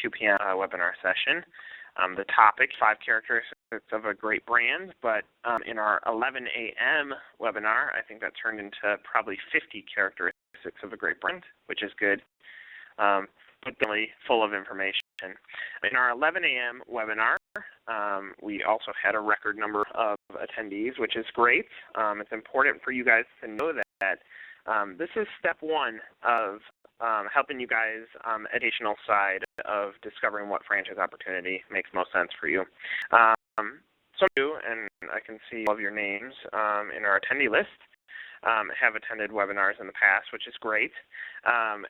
2 p.m. Webinar session. The topic, 5 characteristics of a great brand, but in our 11 a.m. webinar, I think that turned into probably 50 characteristics of a great brand, which is good, but really full of information. In our 11 a.m. webinar, we also had a record number of attendees, which is great. It's important for you guys to know that this is step 1 of helping you guys on the educational side of discovering what franchise opportunity makes most sense for you. Some of you, and I can see all of your names in our attendee list, have attended webinars in the past, which is great.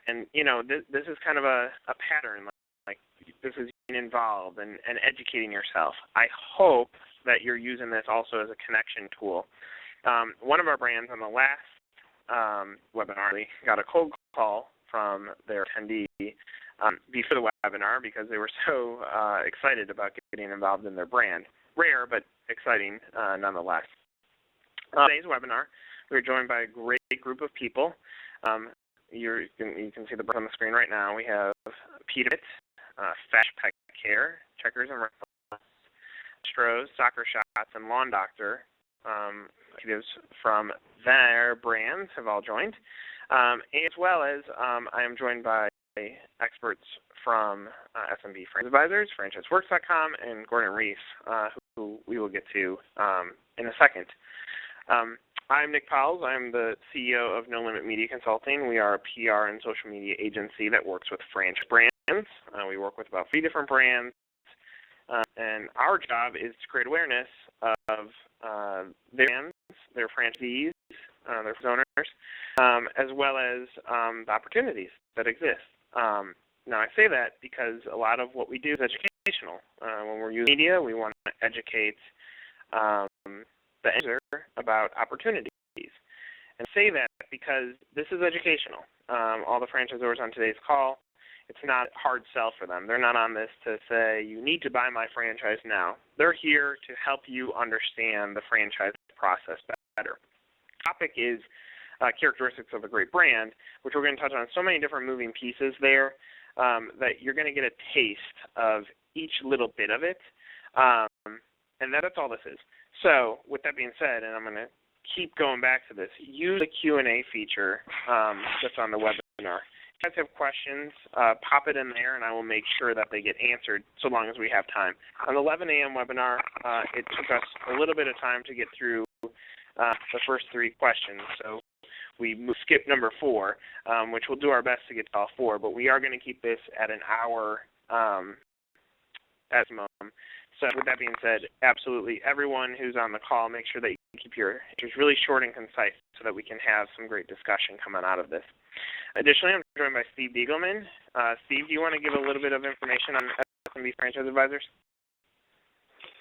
And you know, this is kind of a pattern. Like this is being involved and educating yourself. I hope that you're using this also as a connection tool. One of our brands on the last webinar, we got a cold call from their attendee before the webinar because they were so excited about getting involved in their brand. Rare, but exciting nonetheless. Today's webinar, we're joined by a great group of people. You can see the brand on the screen right now. We have Peter, Fash Pet Care, Checkers and Rentals, Stroh's, Soccer Shots, and Lawn Doctor. Executives from their brands have all joined. As well as I am joined by experts from SMB Franchise Advisors, FranchiseWorks.com, and Gordon Reese, who we will get to in a second. I'm Nick Powles. I'm the CEO of No Limit Media Consulting. We are a PR and social media agency that works with franchise brands. We work with about 3 different brands, and our job is to create awareness of their brands, their franchisees, their owners, as well as the opportunities that exist. Now, I say that because a lot of what we do is educational. When we're using media, we want to educate the end user about opportunities. And say that because this is educational. All the franchisors on today's call, it's not a hard sell for them. They're not on this to say, you need to buy my franchise now. They're here to help you understand the franchise process better. The topic is characteristics of a great brand, which we're going to touch on so many different moving pieces there that you're going to get a taste of each little bit of it. And that's all this is. So with that being said, and I'm going to keep going back to this, use the Q&A feature that's on the webinar. If you guys have questions, pop it in there, and I will make sure that they get answered so long as we have time. On the 11 a.m. webinar, it took us a little bit of time to get through the first 3 questions. So we skipped number 4, which we'll do our best to get to all 4, but we are going to keep this at an hour at minimum. So with that being said, absolutely everyone who's on the call, make sure that you keep your answers really short and concise so that we can have some great discussion coming out of this. Additionally, I'm joined by Steve Biegelman. Steve, do you want to give a little bit of information on SMB Franchise Advisors?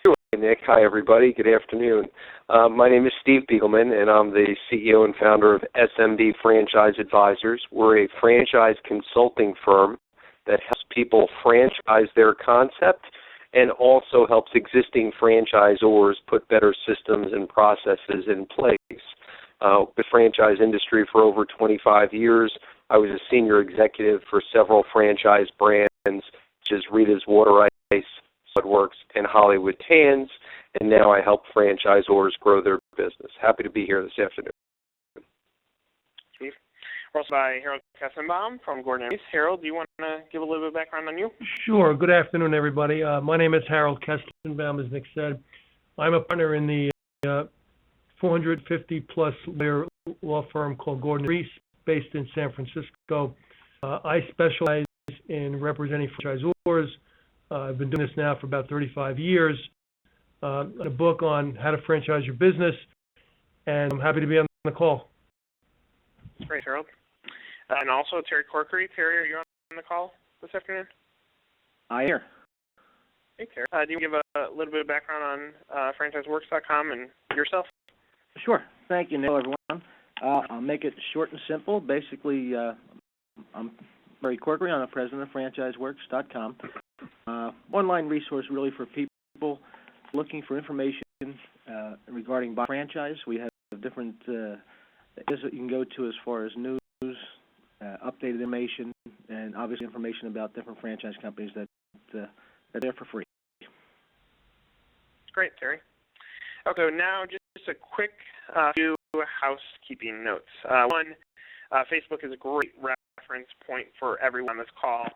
Sure, Nick. Hi, everybody. Good afternoon. My name is Steve Biegelman, and I'm the CEO and founder of SMB Franchise Advisors. We're a franchise consulting firm that helps people franchise their concept and also helps existing franchisors put better systems and processes in place. The franchise industry for over 25 years. I was a senior executive for several franchise brands, such as Rita's Water Ice, Sudworks, and Hollywood Tans, and now I help franchisors grow their business. Happy to be here this afternoon. Steve. We're also by Harold Kessenbaum from Gordon Reese. Harold, do you want to give a little bit of background on you? Sure. Good afternoon, everybody. My name is Harold Kessenbaum, as Nick said. I'm a partner in the 450-plus lawyer law firm called Gordon Reese, based in San Francisco. I specialize in representing franchisors. I've been doing this now for about 35 years. A book on how to franchise your business, and I'm happy to be on the call. That's great, Harold. And also Terry Corkery. Terry, are you on the call this afternoon? I am. Hey, Terry. Do you give a little bit of background on FranchiseWorks.com and yourself? Sure. Thank you, Neil, everyone. I'll make it short and simple. Basically, I'm Terry Corkery. I'm the president of FranchiseWorks.com. Online resource really for people looking for information regarding franchise. We have different areas that you can go to as far as news, updated information, and obviously information about different franchise companies that that are there for free. Great, Terry. Okay, now just a quick few housekeeping notes. One, Facebook is a great reference point for everyone on this call.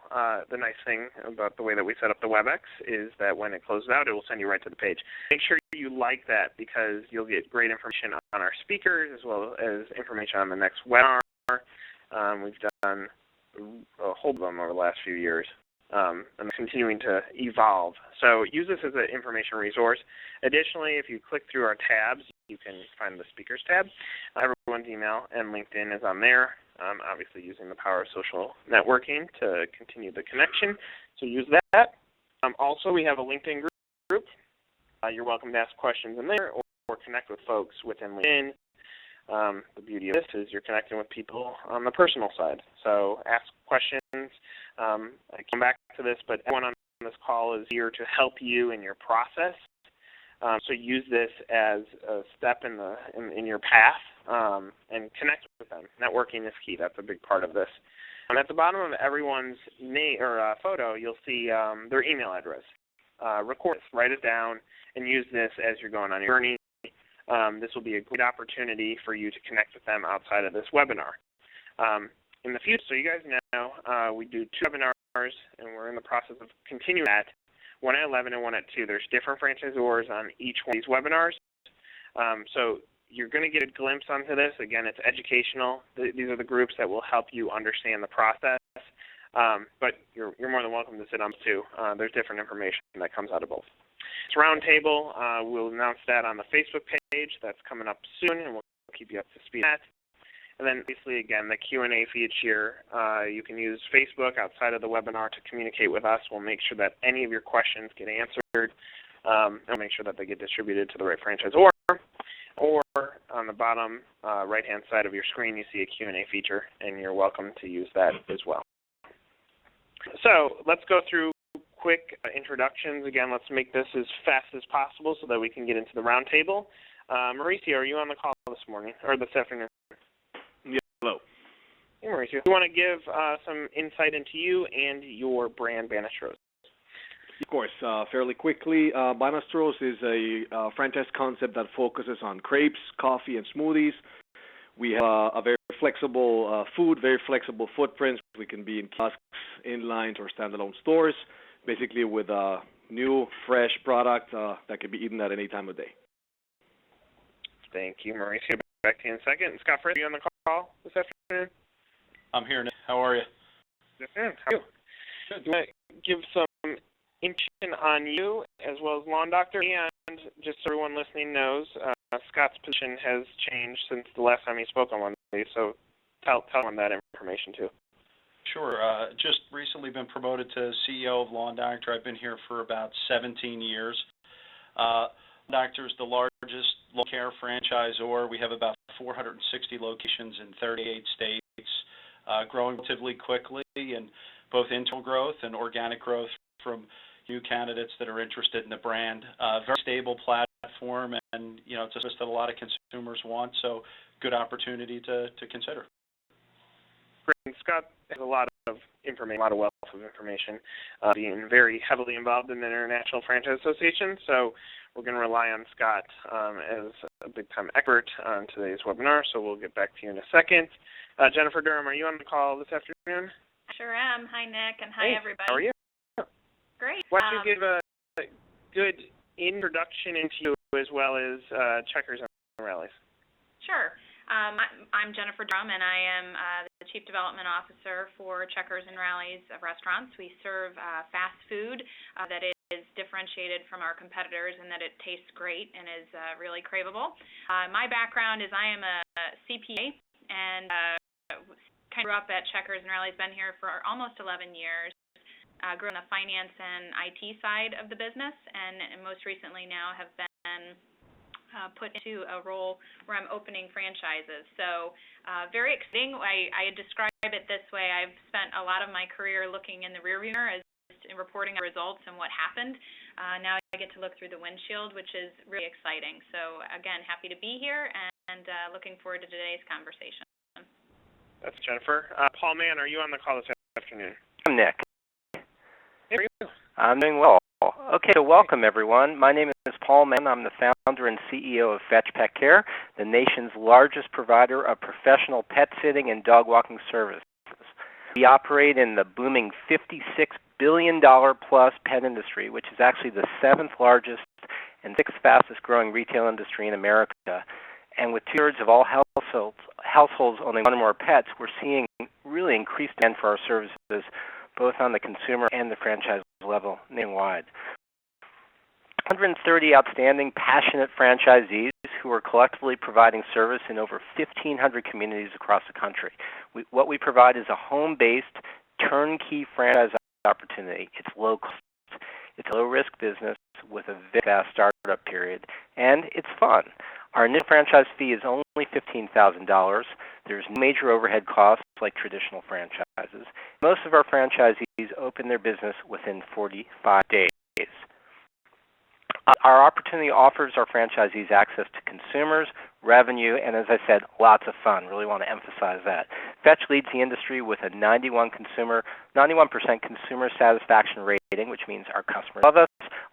The nice thing about the way that we set up the WebEx is that when it closes out, it will send you right to the page. Make sure you like that because you'll get great information on our speakers as well as information on the next webinar. We've done a whole of them over the last few years. And continuing to evolve. So use this as an information resource. Additionally, if you click through our tabs, you can find the speakers tab. Everyone's email and LinkedIn is on there, obviously using the power of social networking to continue the connection. So use that. Also, we have a LinkedIn group. You're welcome to ask questions in there or connect with folks within LinkedIn. The beauty of this is you're connecting with people on the personal side. So ask questions. I come back to this, but everyone on this call is here to help you in your process. So use this as a step in your path and connect with them. Networking is key. That's a big part of this. And at the bottom of everyone's name or photo, you'll see their email address. Record this, write it down, and use this as you're going on your journey. This will be a great opportunity for you to connect with them outside of this webinar. In the future, so you guys know, we do 2 webinars, and we're in the process of continuing that, one at 11 and one at 2. There's different franchisors on each one of these webinars. So you're going to get a glimpse onto this. Again, it's educational. These are the groups that will help you understand the process. But you're more than welcome to sit on too. There's different information that comes out of both. This roundtable, we'll announce that on the Facebook page. That's coming up soon, and we'll keep you up to speed on that. And then, obviously, again, the Q&A feature. You can use Facebook outside of the webinar to communicate with us. We'll make sure that any of your questions get answered, and make sure that they get distributed to the right franchisor. Or on the bottom right-hand side of your screen, you see a Q&A feature, and you're welcome to use that as well. So let's go through quick introductions. Again, let's make this as fast as possible so that we can get into the roundtable. Mauricio, are you on the call this morning or this afternoon? Yeah, hello. Hey, Mauricio. We want to give some insight into you and your brand, Banastros. Of course, fairly quickly, Banastros is a franchise concept that focuses on crepes, coffee, and smoothies. We have a very flexible food, very flexible footprints. We can be in kiosks, inlines, or standalone stores, basically with a new, fresh product that can be eaten at any time of day. Thank you, Mauricio. Back to you in a second. Scott Fritz, are you on the call this afternoon? I'm here, Nick. How are you? Good. How are you? Good. Do you want to give some information on you as well as Lawn Doctor? And just so everyone listening knows, Scott's position has changed since the last time he spoke on Monday, so tell him that information too. Sure. Just recently been promoted to CEO of Lawn Doctor. I've been here for about 17 years. Lawn Doctor is the largest lawn care franchisor. We have about 460 locations in 38 states, growing relatively quickly in both internal growth and organic growth from new candidates that are interested in the brand. Very stable platform, and it's just that a lot of consumers want, so good opportunity to consider. Great. Scott has a lot of information, a lot of wealth of information, being very heavily involved in the International Franchise Association, so we're going to rely on Scott as a big-time expert on today's webinar, so we'll get back to you in a second. Jennifer Durham, are you on the call this afternoon? Sure am. Hi, Nick, and hi, everybody. How are you? Great. Why don't you give a good introduction into you as well as Checkers and Rallies? Sure. I'm Jennifer Drum, and I am the Chief Development Officer for Checkers and Rallies Restaurants. We serve fast food that is differentiated from our competitors in that it tastes great and is really craveable. My background is I am a CPA and kind of grew up at Checkers and Rallies, been here for almost 11 years. Grew on the finance and IT side of the business, and most recently now have been put into a role where I'm opening franchises. So very exciting. I describe it this way. I've spent a lot of my career looking in the rearview mirror as reporting on results and what happened. Now I get to look through the windshield, which is really exciting. So again, happy to be here and looking forward to today's conversation. That's Jennifer. Paul Mann, are you on the call this afternoon? I'm Nick. Hey, how are you? I'm doing well. Okay, so welcome everyone. My name is Paul Mann. I'm the founder and CEO of Fetch Pet Care, the nation's largest provider of professional pet sitting and dog walking services. We operate in the booming $56 billion plus pet industry, which is actually the 7th largest and 6th fastest growing retail industry in America. And with 2/3 of all households owning one or more pets, we're seeing really increased demand for our services, both on the consumer and the franchise level nationwide. 130 outstanding, passionate franchisees who are collectively providing service in over 1,500 communities across the country. What we provide is a home-based, turnkey franchise opportunity. It's low cost. It's a low-risk business with a very fast startup period, and it's fun. Our initial franchise fee is only $15,000. There's no major overhead costs like traditional franchises. Most of our franchisees open their business within 45 days. Our opportunity offers our franchisees access to consumers, revenue, and as I said, lots of fun. Really want to emphasize that. Fetch leads the industry with a 91% consumer satisfaction rating, which means our customers love us.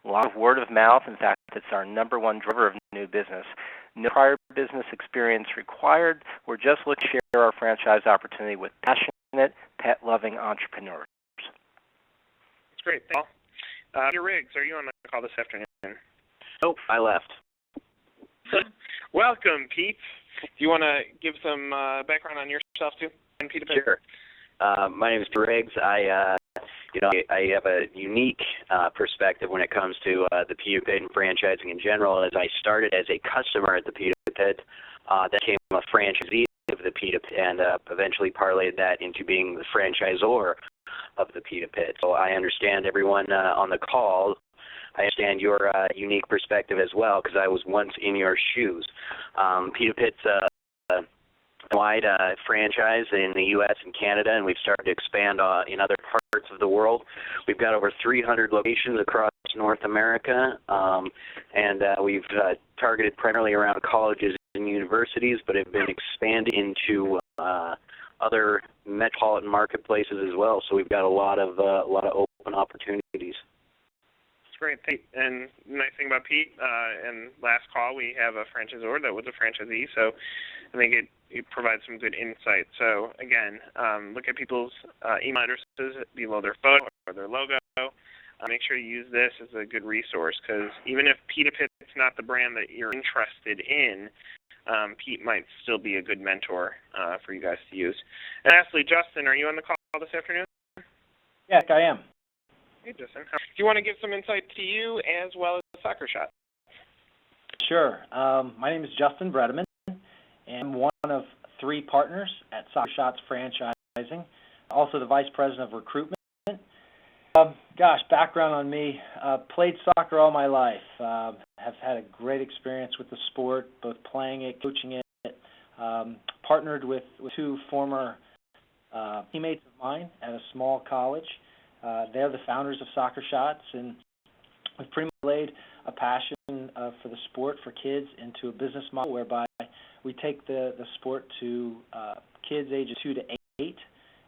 A lot of word of mouth. In fact, it's our #1 driver of new business. No prior business experience required. We're just looking to share our franchise opportunity with passionate, pet-loving entrepreneurs. That's great. Thank you. Peter Riggs, are you on the call this afternoon? Nope, I left. Welcome, Pete. Do you want to give some background on yourself too, and Peter? Sure. My name is Peter Riggs. I have a unique perspective when it comes to the Peter Pit and franchising in general. As I started as a customer at the Peter Pit, that became a franchisee of the Peter Pit, and eventually parlayed that into being the franchisor of the Peter Pit. So I understand everyone on the call. I understand your unique perspective as well, because I was once in your shoes. Peter Pit's a wide franchise in the U.S. and Canada, and we've started to expand in other parts of the world. We've got over 300 locations across North America, and we've targeted primarily around colleges and universities, but have been expanded into other metropolitan marketplaces as well. So we've got a lot of open opportunities. Great. And the nice thing about Pete, and last call, we have a franchisor that was a franchisee, so I think it provides some good insight. So, again, look at people's email addresses below their photo or their logo. Make sure you use this as a good resource, because even if Peter Pit's not the brand that you're interested in, Pete might still be a good mentor for you guys to use. And lastly, Justin, are you on the call this afternoon? Yes, I am. Hey, Justin. Do you want to give some insight to you as well as Soccer Shot? Sure. My name is Justin Bredeman, and I'm one of 3 partners at Soccer Shots Franchising, also the Vice President of Recruitment. Background on me, played soccer all my life, have had a great experience with the sport, both playing it, coaching it, partnered with 2 former teammates of mine at a small college. They're the founders of Soccer Shots, and we've pretty much laid a passion for the sport for kids into a business model whereby we take the sport to kids ages 2 to 8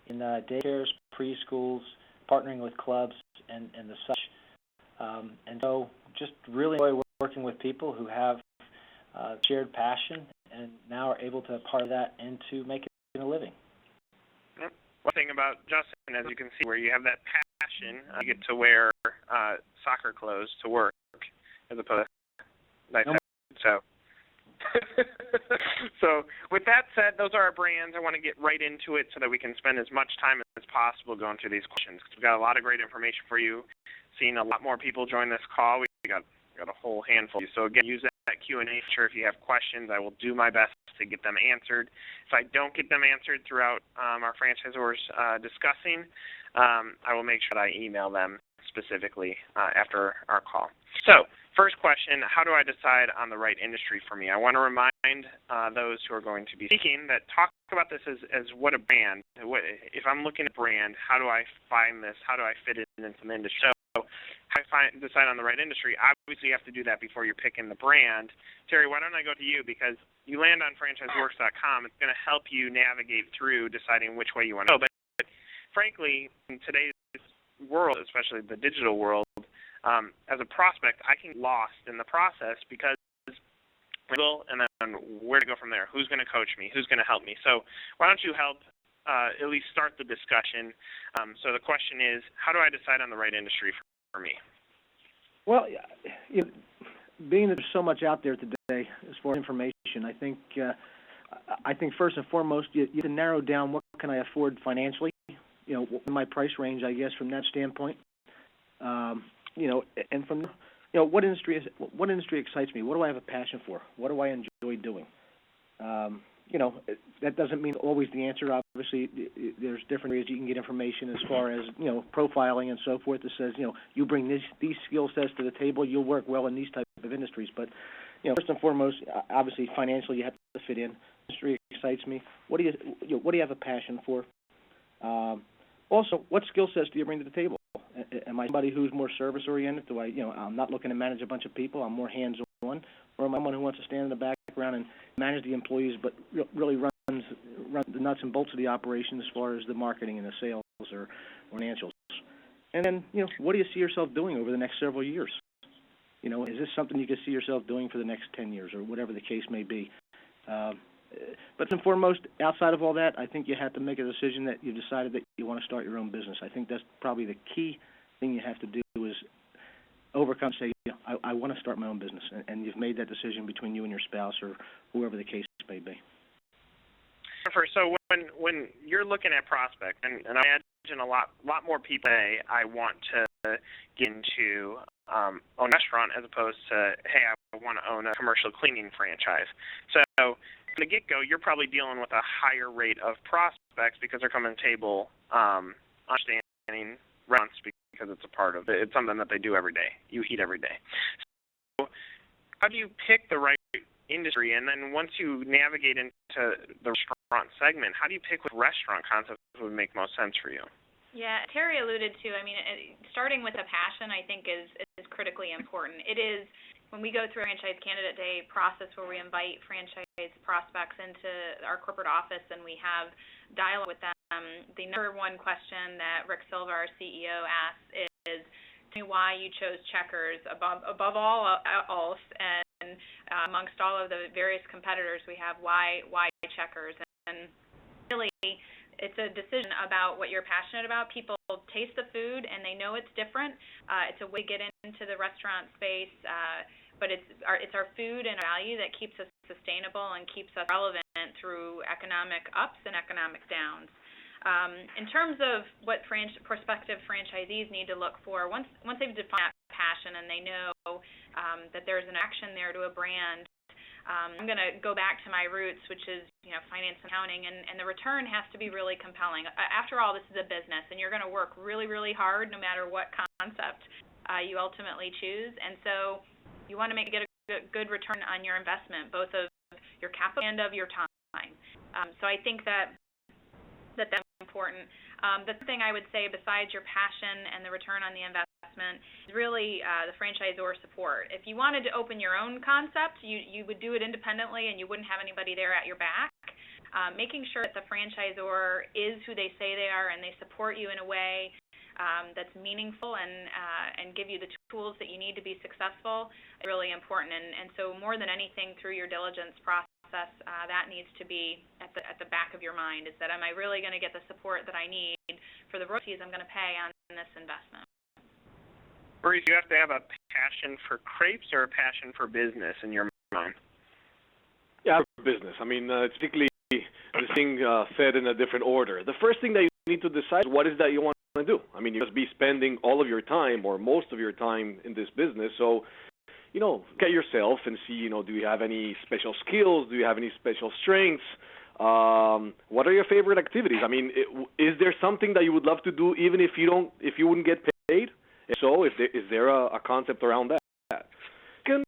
in daycares, preschools, partnering with clubs and the such. And so just really enjoy working with people who have shared passion and now are able to part of that into making a living. Yep. One thing about Justin, as you can see, where you have that passion, you get to wear soccer clothes to work as opposed to nice. So, so with that said, those are our brands. I want to get right into it so that we can spend as much time as possible going through these questions, because we've got a lot of great information for you. Seen a lot more people join this call. We got a whole handful. So again, use that Q&A feature if you have questions. I will do my best to get them answered. If I don't get them answered throughout our franchisors discussing, I will make sure that I email them specifically after our call. So, first question, how do I decide on the right industry for me? I want to remind those who are going to be speaking that talk about this as what a brand. If I'm looking at brand, how do I find this? How do I fit it into the industry? So, how do I decide on the right industry? Obviously, you have to do that before you're picking the brand. Terry, why don't I go to you, because you land on franchiseworks.com. It's going to help you navigate through deciding which way you want to go. But frankly, in today's world, especially the digital world, as a prospect, I can get lost in the process because and then where to go from there? Who's going to coach me? Who's going to help me? So why don't you help at least start the discussion? So the question is, how do I decide on the right industry for me? Well, being that there's so much out there today as far as information, I think first and foremost you have to narrow down what can I afford financially. My price range, I guess, from that standpoint. And from what industry excites me? What do I have a passion for? What do I enjoy doing? That doesn't mean always the answer. Obviously, there's different areas you can get information as far as, profiling and so forth that says, you bring these skill sets to the table, you'll work well in these types of industries. But, first and foremost, obviously financially you have to fit in. Industry excites me. What do you have a passion for? Also, what skill sets do you bring to the table? Am I somebody who's more service oriented? I'm not looking to manage a bunch of people. I'm more hands on, or am I someone who wants to stand in the background and manage the employees, but really run the nuts and bolts of the operation as far as the marketing and the sales or financials? And then, what do you see yourself doing over the next several years? Is this something you can see yourself doing for the next 10 years or whatever the case may be? But first and foremost, outside of all that, I think you have to make a decision that you've decided that you want to start your own business. I think that's probably the key thing you have to do is overcome, say, I want to start my own business, and you've made that decision between you and your spouse or whoever the case may be. So when you're looking at prospect, and I imagine a lot more people say, I want to get into own a restaurant as opposed to, hey, I want to own a commercial cleaning franchise. So from the get-go, you're probably dealing with a higher rate of prospects because they're coming to the table understanding restaurants because it's something that they do every day. You eat every day. So how do you pick the right industry? And then once you navigate into the restaurant segment, how do you pick what restaurant concepts would make most sense for you? Yeah, Terry alluded to, starting with a passion, I think, is critically important. It is, when we go through a Franchise Candidate Day process where we invite franchise prospects into our corporate office and we have dialogue with them, the number one question that Rick Silva, our CEO, asks is, tell me why you chose Checkers above all else, and amongst all of the various competitors we have, why Checkers? And really, it's a decision about what you're passionate about. People taste the food and they know it's different. It's a way to get into the restaurant space, but it's our food and value that keeps us sustainable and keeps us relevant through economic ups and economic downs. In terms of what prospective franchisees need to look for, once they've defined that passion and they know that there's an action there to a brand, I'm going to go back to my roots, which is finance and accounting, and the return has to be really compelling. After all, this is a business, and you're going to work really, really hard no matter what concept you ultimately choose. And so you want to get a good return on your investment, both of your capital and of your time. So I think that's important. The thing I would say, besides your passion and the return on the investment, is really the franchisor support. If you wanted to open your own concept, you would do it independently and you wouldn't have anybody there at your back. Making sure that the franchisor is who they say they are and they support you in a way that's meaningful and give you the tools that you need to be successful is really important. And so more than anything, through your diligence process, that needs to be at the back of your mind, is that am I really going to get the support that I need for the royalties I'm going to pay on this investment? Maurice, you have to have a passion for crepes or a passion for business in your mind? Yeah, for business. It's particularly this thing said in a different order. The first thing that you need to decide is what is that you want to do. You must be spending all of your time or most of your time in this business. So, look at yourself and see, do you have any special skills? Do you have any special strengths? What are your favorite activities? Is there something that you would love to do even if you wouldn't get paid? If so, is there a concept around that? Second,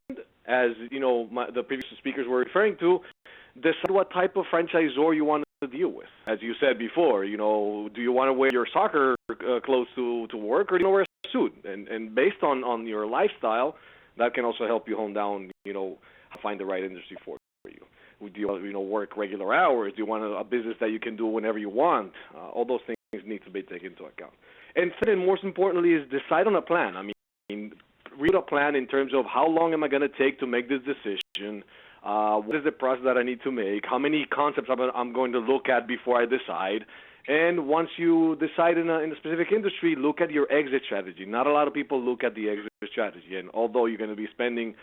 as the previous speakers were referring to, decide what type of franchisor you want to deal with. As you said before, do you want to wear your soccer clothes to work, or do you want to wear a suit? And based on your lifestyle, that can also help you hone down, find the right industry for you. Do you want to work regular hours? Do you want a business that you can do whenever you want? All those things need to be taken into account. And third, and most importantly, is decide on a plan. I mean, read a plan in terms of how long am I going to take to make this decision. What is the process that I need to make? How many concepts I'm going to look at before I decide? And once you decide in a specific industry, look at your exit strategy. Not a lot of people look at the exit strategy. And although you're going to be spending,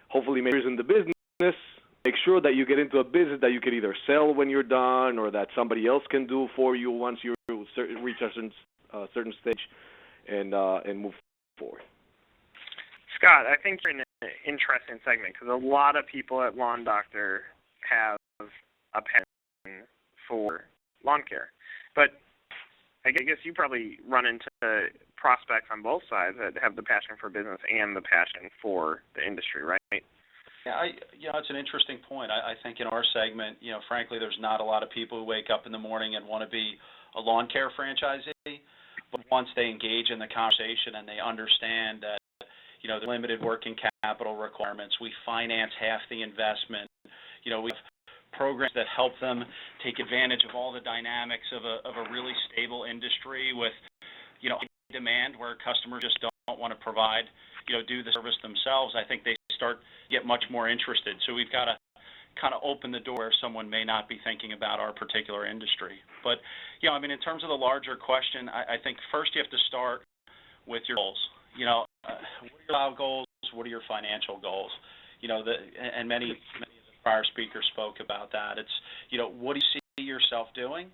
hopefully, many years in the business, make sure that you get into a business that you can either sell when you're done or that somebody else can do for you once you reach a certain stage and move forward. Scott, I think you're in an interesting segment because a lot of people at Lawn Doctor have a passion for lawn care. But I guess you probably run into prospects on both sides that have the passion for business and the passion for the industry, right? Yeah, it's an interesting point. I think in our segment, frankly, there's not a lot of people who wake up in the morning and want to be a lawn care franchisee. But once they engage in the conversation and they understand that, the limited working capital requirements, we finance half the investment. We have programs that help them take advantage of all the dynamics of a really stable industry with, demand where customers just don't want to provide, do the service themselves. I think they start to get much more interested. So we've got to kind of open the door where someone may not be thinking about our particular industry. But, in terms of the larger question, I think first you have to start with your goals. What are your job goals? What are your financial goals? And many of the prior speakers spoke about that. It's, what do you see yourself doing?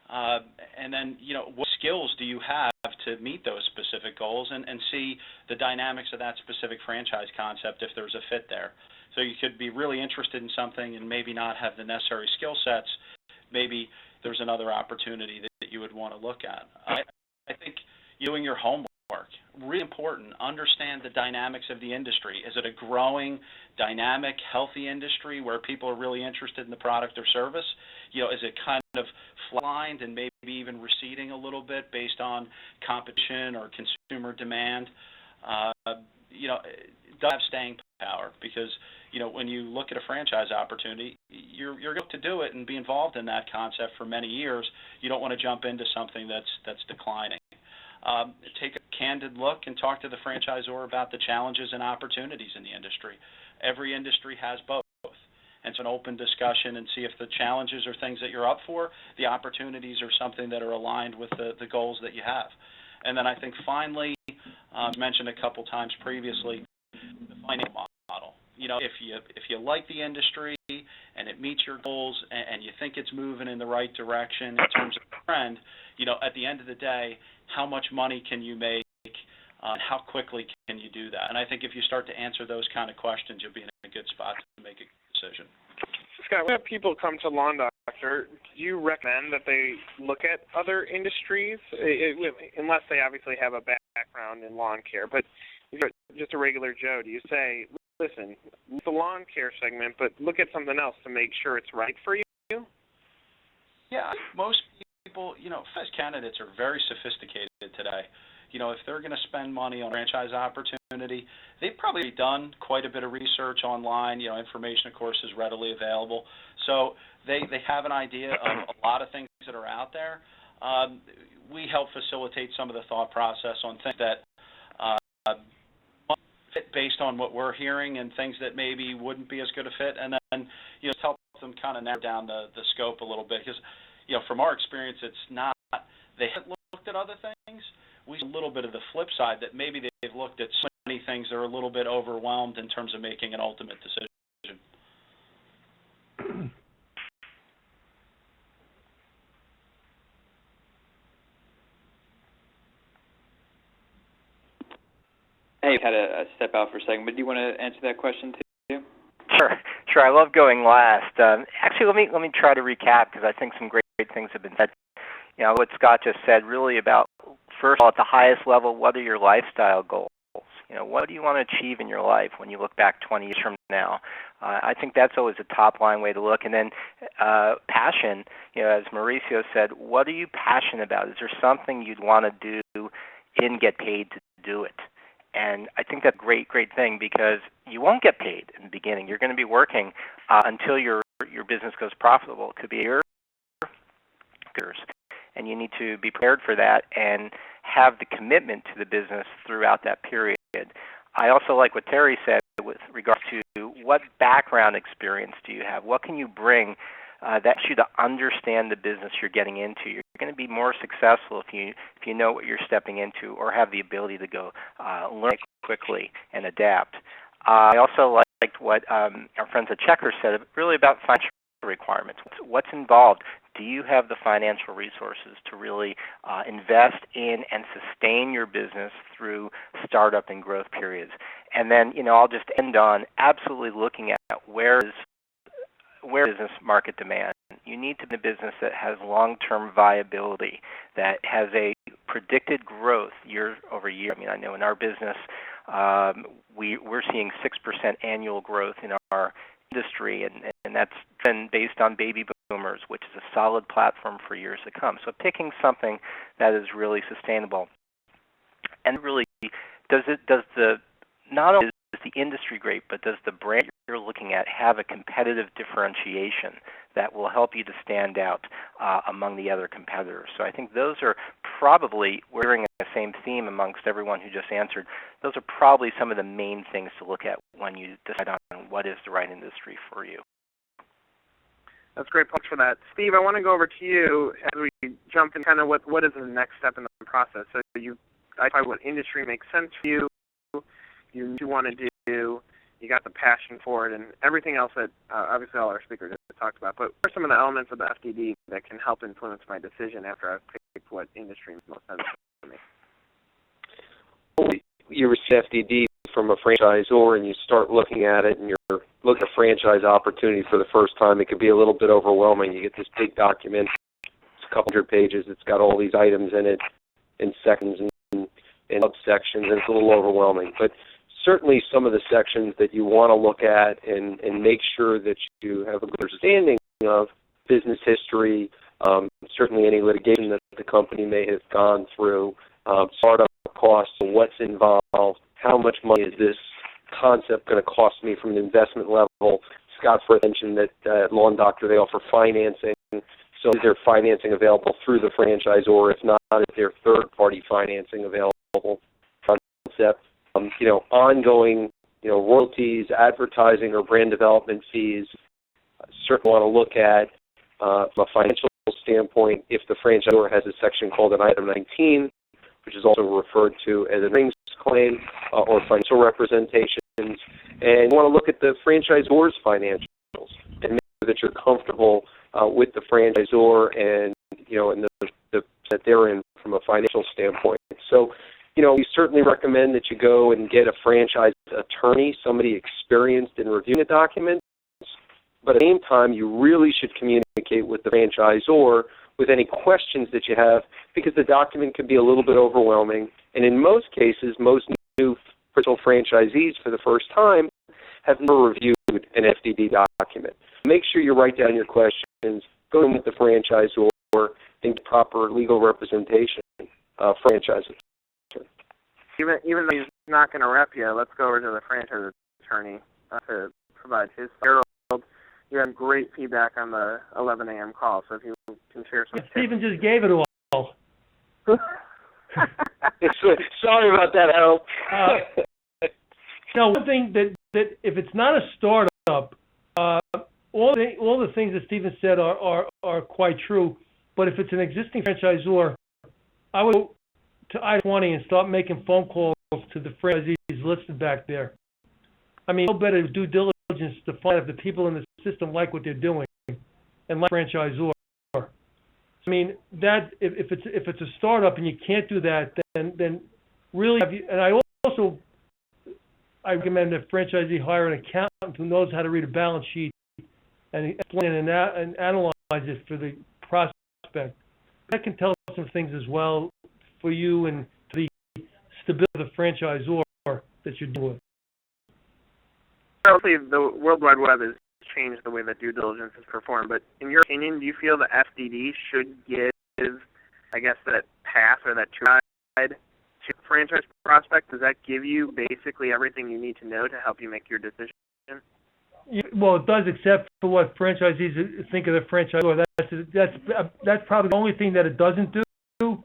And then, what skills do you have to meet those specific goals and see the dynamics of that specific franchise concept if there's a fit there. So you could be really interested in something and maybe not have the necessary skill sets. Maybe there's another opportunity that you would want to look at. I think doing your homework, really important. Understand the dynamics of the industry. Is it a growing, dynamic, healthy industry where people are really interested in the product or service? Is it kind of flatlined and maybe even receding a little bit based on competition or consumer demand? It does have staying power because, when you look at a franchise opportunity, you're going to do it and be involved in that concept for many years. You don't want to jump into something that's declining. Take a candid look and talk to the franchisor about the challenges and opportunities in the industry. Every industry has both. And it's an open discussion and see if the challenges are things that you're up for, the opportunities are something that are aligned with the goals that you have. And then I think finally, mentioned a couple times previously, the financial model. If you like the industry and it meets your goals and you think it's moving in the right direction in terms of trend, at the end of the day, how much money can you make? How quickly can you do that? And I think if you start to answer those kind of questions, you'll be in a good spot to make a decision. Scott, when people come to Lawn Doctor, do you recommend that they look at other industries, unless they obviously have a background in lawn care? But if you're just a regular Joe, do you say, listen, the lawn care segment, but look at something else to make sure it's right for you? Yeah, most people, franchise candidates are very sophisticated today. If they're going to spend money on a franchise opportunity, they've probably done quite a bit of research online. Information, of course, is readily available. So they have an idea of a lot of things that are out there. We help facilitate some of the thought process on things that fit based on what we're hearing and things that maybe wouldn't be as good a fit, and then just help them kind of narrow down the scope a little bit. Because from our experience, it's not they haven't looked at other things. We see a little bit of the flip side that maybe they've looked at so many things they're a little bit overwhelmed in terms of making an ultimate decision. Hey, had to step out for a second, but do you want to answer that question too? Sure. I love going last. Actually, let me try to recap because I think some great things have been said. What Scott just said really about, first of all, at the highest level, what are your lifestyle goals? What do you want to achieve in your life when you look back 20 years from now? I think that's always a top-line way to look. And then passion, as Mauricio said, what are you passionate about? Is there something you'd want to do and get paid to do it? And I think that's a great thing because you won't get paid in the beginning. You're going to be working until your business goes profitable. It could be years. And you need to be prepared for that and have the commitment to the business throughout that period. I also like what Terry said with regard to what background experience do you have? What can you bring that helps you to understand the business you're getting into? You're going to be more successful if you know what you're stepping into or have the ability to go learn quickly and adapt. I also liked what our friends at Checkers said, really about financial requirements. What's involved? Do you have the financial resources to really invest in and sustain your business through startup and growth periods? And then, I'll just end on absolutely looking at where is business market demand. You need to be a business that has long-term viability, that has a predicted growth year over year. I mean, I know in our business, we're seeing 6% annual growth in our industry, and that's been based on baby boomers, which is a solid platform for years to come. So picking something that is really sustainable, and really not only is the industry great, but does the brand you're looking at have a competitive differentiation that will help you to stand out among the other competitors? So I think those are probably, we're hearing the same theme amongst everyone who just answered, those are probably some of the main things to look at when you decide on what is the right industry for you. That's great. Thanks for that. Steve, I want to go over to you as we jump in kind of what is the next step in the process. So I talked what industry makes sense for you, you want to do, you got the passion for it, and everything else that obviously all our speakers have talked about. But what are some of the elements of the FDD that can help influence my decision after I've picked what industry makes most sense for me? You receive FDD from a franchisor and you start looking at it and you're looking at a franchise opportunity for the first time. It can be a little bit overwhelming. You get this big document, it's a couple hundred pages, it's got all these items in it, in sections and subsections, and it's a little overwhelming. But certainly some of the sections that you want to look at and make sure that you have a good understanding of business history, certainly any litigation that the company may have gone through, startup costs, what's involved, how much money is this concept going to cost me from an investment level. Scott first mentioned that Law & Doctor, they offer financing. So is there financing available through the franchisor? If not, is there third-party financing available? Concept. Ongoing, royalties, advertising, or brand development fees. Certainly want to look at, from a financial standpoint, if the franchisor has a section called an Item 19, which is also referred to as an earnings claim or financial representations, and you want to look at the franchisor's financials and make sure that you're comfortable with the franchisor and and the that they're in from a financial standpoint. So, we certainly recommend that you go and get a franchise attorney, somebody experienced in reviewing the documents, but at the same time, you really should communicate with the franchisor with any questions that you have, because the document can be a little bit overwhelming, and in most cases, most new potential franchisees for the first time have never reviewed an FDD document. Make sure you write down your questions, go in with the franchisor, and get proper legal representation of franchises. Even though he's not going to rep you, let's go over to the franchise attorney to provide his. Harold, you had great feedback on the 11 a.m. call, so if you can share some. Stephen just gave it all. Sorry about that, Harold. One thing that if it's not a startup, all the things that Stephen said are quite true. But if it's an existing franchisor, I would go to I-20 and start making phone calls to the franchisees listed back there. I mean, no better due diligence to find if the people in the system like what they're doing and like franchisor. I mean, that if it's a startup and you can't do that, then really and I recommend that franchisee hire an accountant who knows how to read a balance sheet and explain and analyze it for the prospect. That can tell some things as well for you and the stability of the franchisor that you're doing. Obviously, the World Wide Web has changed the way that due diligence is performed, but in your opinion, do you feel the FDD should give, I guess, that path or that guide to franchise prospect? Does that give you basically everything you need to know to help you make your decision? Well, it does, except for what franchisees think of the franchisor. That's probably the only thing that it doesn't do.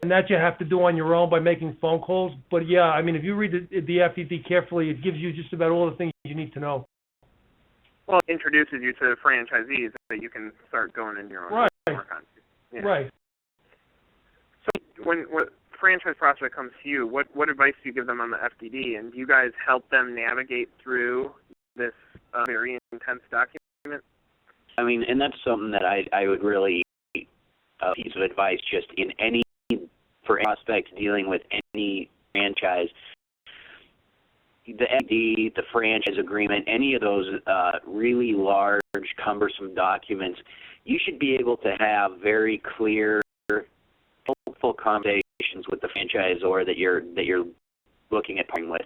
that you have to do on your own by making phone calls. But yeah, I mean, if you read the FDD carefully, it gives you just about all the things you need to know. Well, it introduces you to franchisees that you can start going into your own Right. work on. Yeah. Right. So when a franchise prospect comes to you, what advice do you give them on the FDD, and do you guys help them navigate through this very intense document? I mean, and that's something that I would really piece of advice just in any for prospects dealing with any franchise. The FDD, the franchise agreement, any of those really large, cumbersome documents, you should be able to have very clear, helpful conversations with the franchisor that you're looking at partnering with.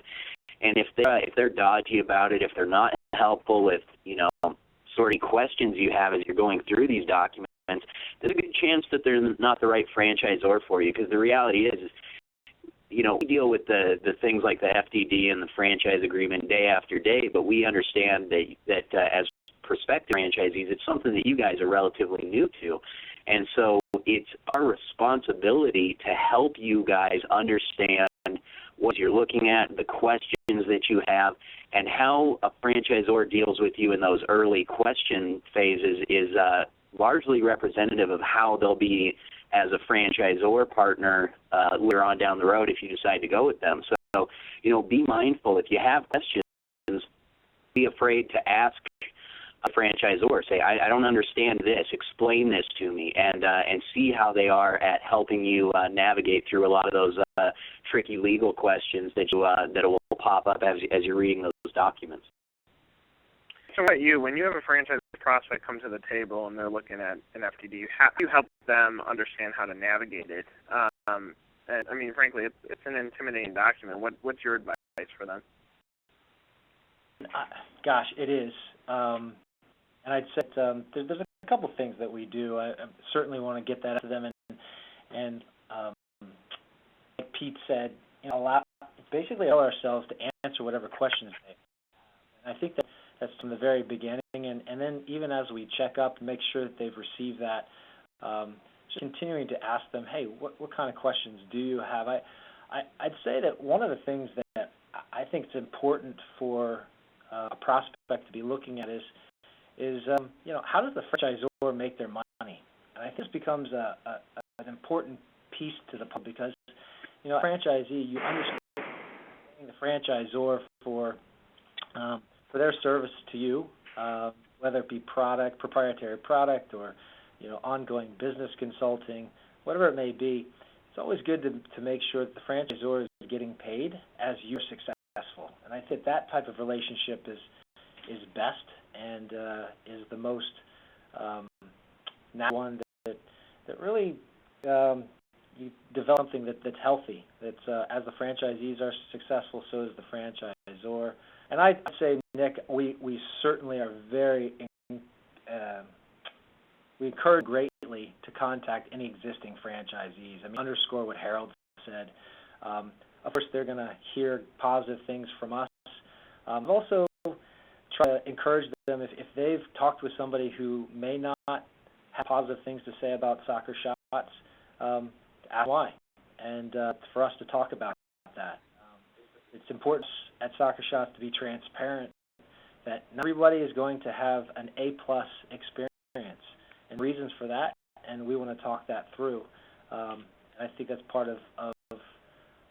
And if they're dodgy about it, if they're not helpful with sorting questions you have as you're going through these documents, there's a good chance that they're not the right franchisor for you. Because the reality is, we deal with the things like the FDD and the franchise agreement day after day, but we understand that as prospective franchisees, it's something that you guys are relatively new to. And so it's our responsibility to help you guys understand what you're looking at, the questions that you have, and how a franchisor deals with you in those early question phases is largely representative of how they'll be as a franchisor partner later on down the road if you decide to go with them. So, be mindful. If you have questions, be afraid to ask a franchisor. Say, I don't understand this. Explain this to me, and see how they are at helping you navigate through a lot of those tricky legal questions that will pop up as you're reading those documents. So when you have a franchise prospect come to the table and they're looking at an FDD, how do you help them understand how to navigate it? And, I mean, frankly, it's an intimidating document. What's your advice for them? Gosh, it is. And I'd say there's a couple things that we do. I certainly want to get that out to them, and like Pete said, basically allow ourselves to answer whatever questions they have. And I think that's from the very beginning, and then even as we check up, make sure that they've received that, just continuing to ask them, hey, what kind of questions do you have? I'd say that one of the things that I think is important for a prospect to be looking at is how does the franchisor make their money? And I think this becomes an important piece to the puzzle because, franchisee, you understand the franchisor for their service to you, whether it be proprietary product, or ongoing business consulting, whatever it may be. It's always good to make sure that the franchisor is getting paid as you're successful. And I think that type of relationship is best and is the most natural one that really you develop something that's healthy. That's as the franchisees are successful, so is the franchisor. And I'd say, Nick, we certainly are we encourage greatly to contact any existing franchisees. I mean, underscore what Harold said. Of course, they're going to hear positive things from us. Also, try to encourage them if they've talked with somebody who may not have positive things to say about Soccer Shots, to ask why, and for us to talk about that. It's important at Soccer Shots to be transparent that not everybody is going to have an A-plus experience, and reasons for that, and we want to talk that through. I think that's part of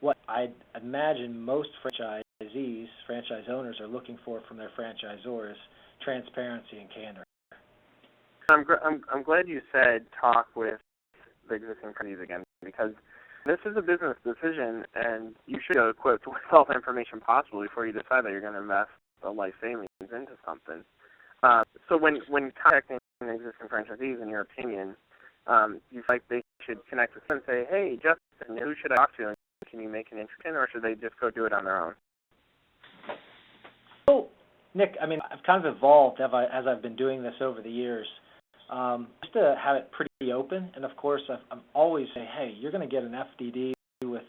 what I'd imagine most franchisees, franchise owners are looking for from their franchisors: transparency and candor. I'm glad you said talk with the existing franchisees again, because this is a business decision, and you should go equipped with all the information possible before you decide that you're going to invest a life savings into something. So when contacting existing franchisees, in your opinion, you feel like they should connect with them and say, hey, Justin, who should I talk to? Can you make an introduction, or should they just go do it on their own? So, Nick, I mean, I've kind of evolved as I've been doing this over the years. Just to have it pretty open, and of course, I'm always saying, hey, you're going to get an FDD with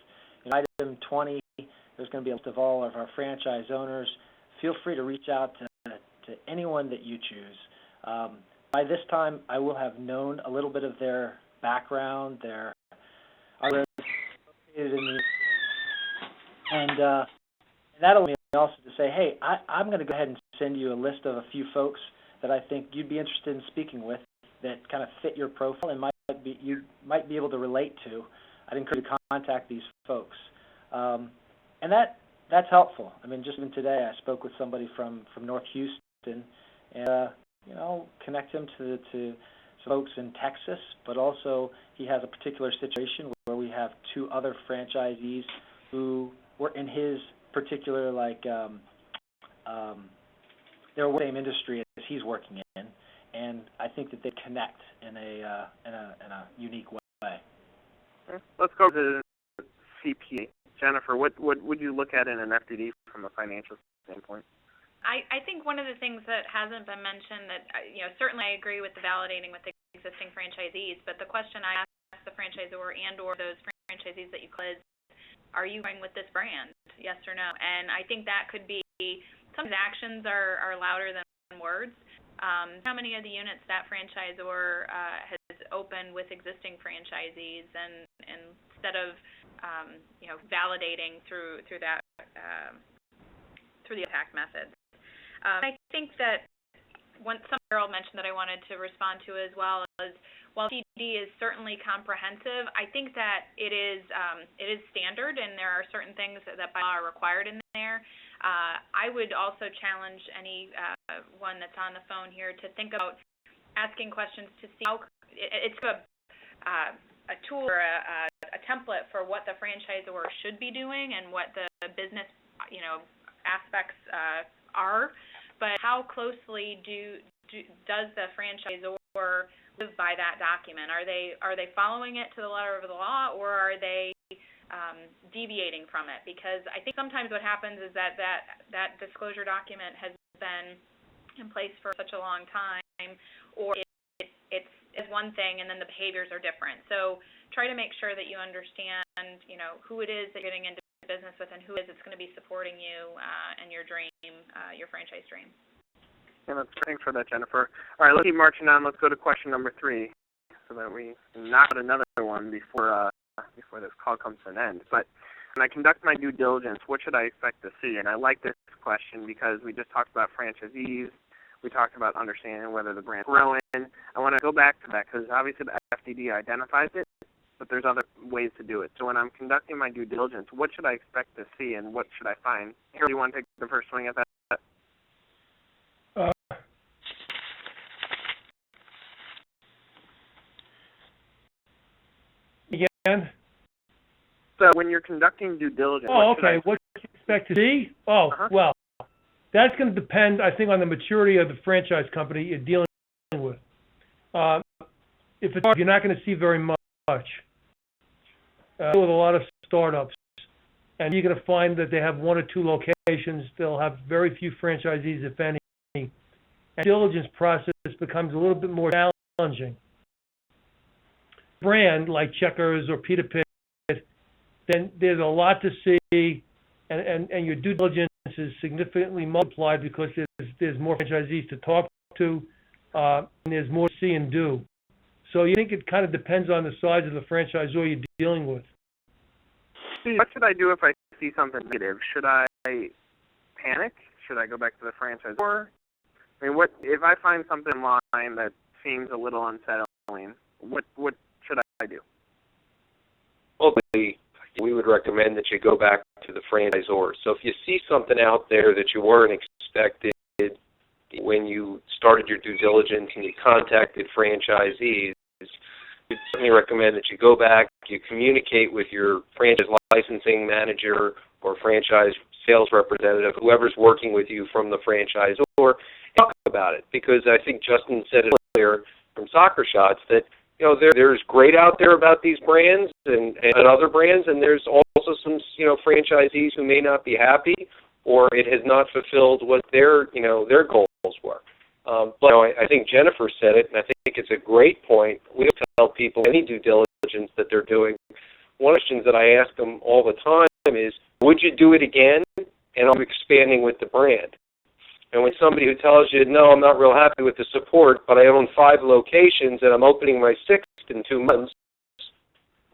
item 20. There's going to be a list of all of our franchise owners. Feel free to reach out to anyone that you choose. By this time, I will have known a little bit of their background, their in the and that allowed me also to say, hey, I'm going to go ahead and send you a list of a few folks that I think you'd be interested in speaking with that kind of fit your profile and you might be able to relate to. I'd encourage you to contact these folks, and that's helpful. I mean, just even today, I spoke with somebody from North Houston, and connect him to some folks in Texas, but also he has a particular situation where we have two other franchisees who were in his particular they're in the same industry as he's working in, and I think that they connect in a unique way. Let's go to CPA. Jennifer, what would you look at in an FDD from a financial standpoint? I think one of the things that hasn't been mentioned that, certainly I agree with the validating with the existing franchisees, but the question I ask the franchisor and or those franchisees that you close, are you going with this brand, yes or no? And I think that could be, some actions are louder than words. How many of the units that franchisor has opened with existing franchisees, and instead of validating through that through the impact methods. I think that some Carol mentioned that I wanted to respond to as well is, while TD is certainly comprehensive, I think that it is standard, and there are certain things that by law are required in there. I would also challenge any one that's on the phone here to think about asking questions to see how it's a tool or a template for what the franchisor should be doing and what the business aspects are, but how closely does the franchisor live by that document? Are they following it to the letter of the law, or are they deviating from it? Because I think sometimes what happens is that disclosure document has been in place for such a long time, or it's one thing and then the behaviors are different. So try to make sure that you understand, who it is that you're getting into business with and who it is that's going to be supporting you and your dream, your franchise dream. Yeah, thanks for that, Jennifer. All right, let's keep marching on. Let's go to question number 3 so that we can knock out another one before this call comes to an end. But when I conduct my due diligence, what should I expect to see? And I like this question because we just talked about franchisees. We talked about understanding whether the brand's growing. I want to go back to that because obviously the FDD identifies it, but there's other ways to do it. So when I'm conducting my due diligence, what should I expect to see and what should I find? Here, do you want to take the first swing at that? Again? So when you're conducting due diligence, what do you expect to see? Well, that's going to depend, I think, on the maturity of the franchise company you're dealing with. If it's hard, you're not going to see very much. With a lot of startups, and you're going to find that they have 1 or 2 locations. They'll have very few franchisees, if any. And the diligence process becomes a little bit more challenging. Brand like Checkers or Peter Pitt, then there's a lot to see, and your due diligence is significantly multiplied because there's more franchisees to talk to, and there's more to see and do. So you think it kind of depends on the size of the franchisor you're dealing with. What should I do if I see something negative? Should I panic? Should I go back to the franchisor? I mean, what if I find something online that seems a little unsettling? What should I do? Ultimately, we would recommend that you go back to the franchisor. So if you see something out there that you weren't expected when you started your due diligence and you contacted franchisees, we certainly recommend that you go back, you communicate with your franchise licensing manager or franchise sales representative, whoever's working with you from the franchisor, and talk about it. Because I think Justin said it earlier from Soccer Shots that there's great out there about these brands and other brands, and there's also some franchisees who may not be happy or it has not fulfilled what their goals were. But I think Jennifer said it, and I think it's a great point. We tell people any due diligence that they're doing. One of the questions that I ask them all the time is, would you do it again? And I'm expanding with the brand. And when somebody who tells you, no, I'm not real happy with the support, but I own 5 locations and I'm opening my 6th in 2 months,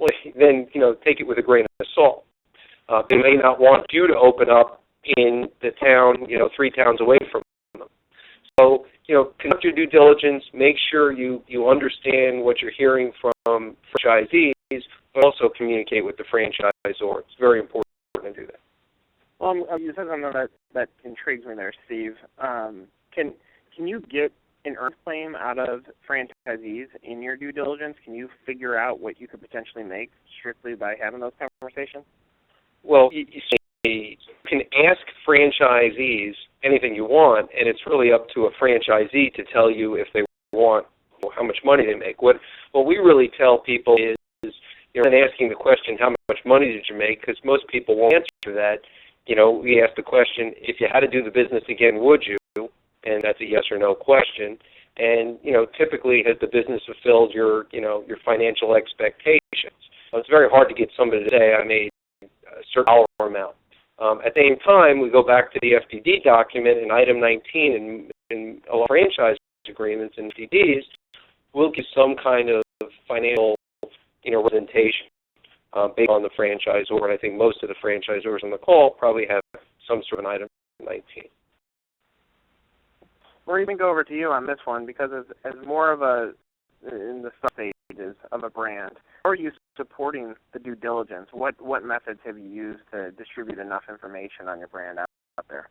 well, then, take it with a grain of salt. They may not want you to open up in the town, 3 towns away from them. So, conduct your due diligence, make sure you understand what you're hearing from franchisees, but also communicate with the franchisor. It's very important to do that. Well, you said something that intrigues me there, Steve. Can you get an earned claim out of franchisees in your due diligence? Can you figure out what you could potentially make strictly by having those conversations? Well, you can ask franchisees anything you want, and it's really up to a franchisee to tell you if they want how much money they make. What we really tell people is, and asking the question, how much money did you make? Because most people won't answer that. We ask the question, if you had to do the business again, would you? And that's a yes or no question. And, typically, has the business fulfilled your financial expectations? It's very hard to get somebody to say, I made a certain dollar amount. At the same time, we go back to the FDD document in item 19 in a lot of franchise agreements and FDDs, will give some kind of financial, representation based on the franchisor. And I think most of the franchisors on the call probably have some sort of an item 19. We're even go over to you on this one because as more of in the stages of a brand, how are you supporting the due diligence? What methods have you used to distribute enough information on your brand out there?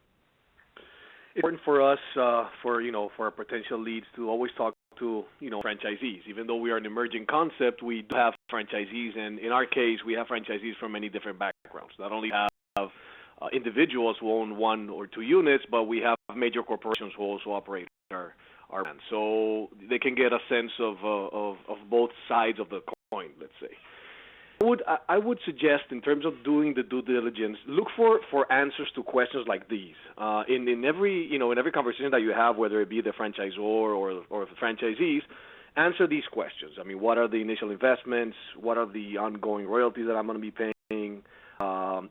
It's important for us, for our potential leads to always talk to, franchisees. Even though we are an emerging concept, we do have franchisees, and in our case, we have franchisees from many different backgrounds. Not only have individuals who own 1 or 2 units, but we have major corporations who also operate our brand. So they can get a sense of both sides of the coin, let's say. I would suggest, in terms of doing the due diligence, look for answers to questions like these. In every conversation that you have, whether it be the franchisor or the franchisees, answer these questions. I mean, what are the initial investments? What are the ongoing royalties that I'm going to be paying?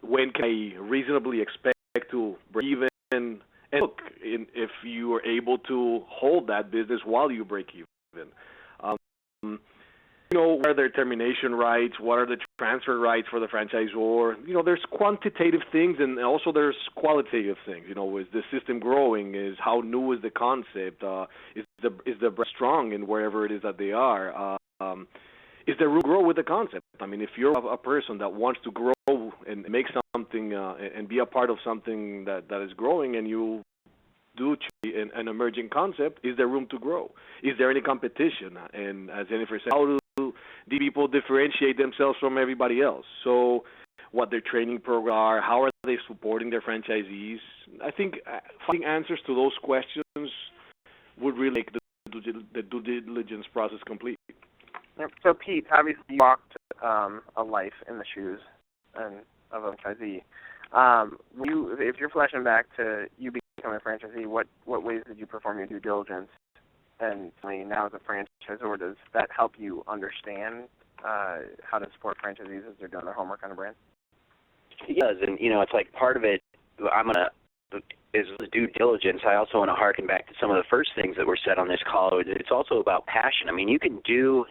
When can I reasonably expect to break even? And look, if you are able to hold that business while you break even. What are their termination rights? What are the transfer rights for the franchisor? There's quantitative things and also there's qualitative things. Is the system growing? How new is the concept? Is the brand strong in wherever it is that they are? Is there room to grow with the concept? I mean, if you're a person that wants to grow and make something and be a part of something that is growing, and you do an emerging concept, is there room to grow? Is there any competition? And as Jennifer said, how do these people differentiate themselves from everybody else? So what their training program are, how are they supporting their franchisees? I think finding answers to those questions would really make the due diligence process complete. So, Pete, obviously you walked a life in the shoes of a franchisee. If you're flashing back to you becoming a franchisee, what ways did you perform your due diligence? And now as a franchisor, does that help you understand how to support franchisees as they're doing their homework on a brand? It does, and it's like part of it. Is the due diligence. I also want to harken back to some of the first things that were said on this call. It's also about passion. I mean, you can do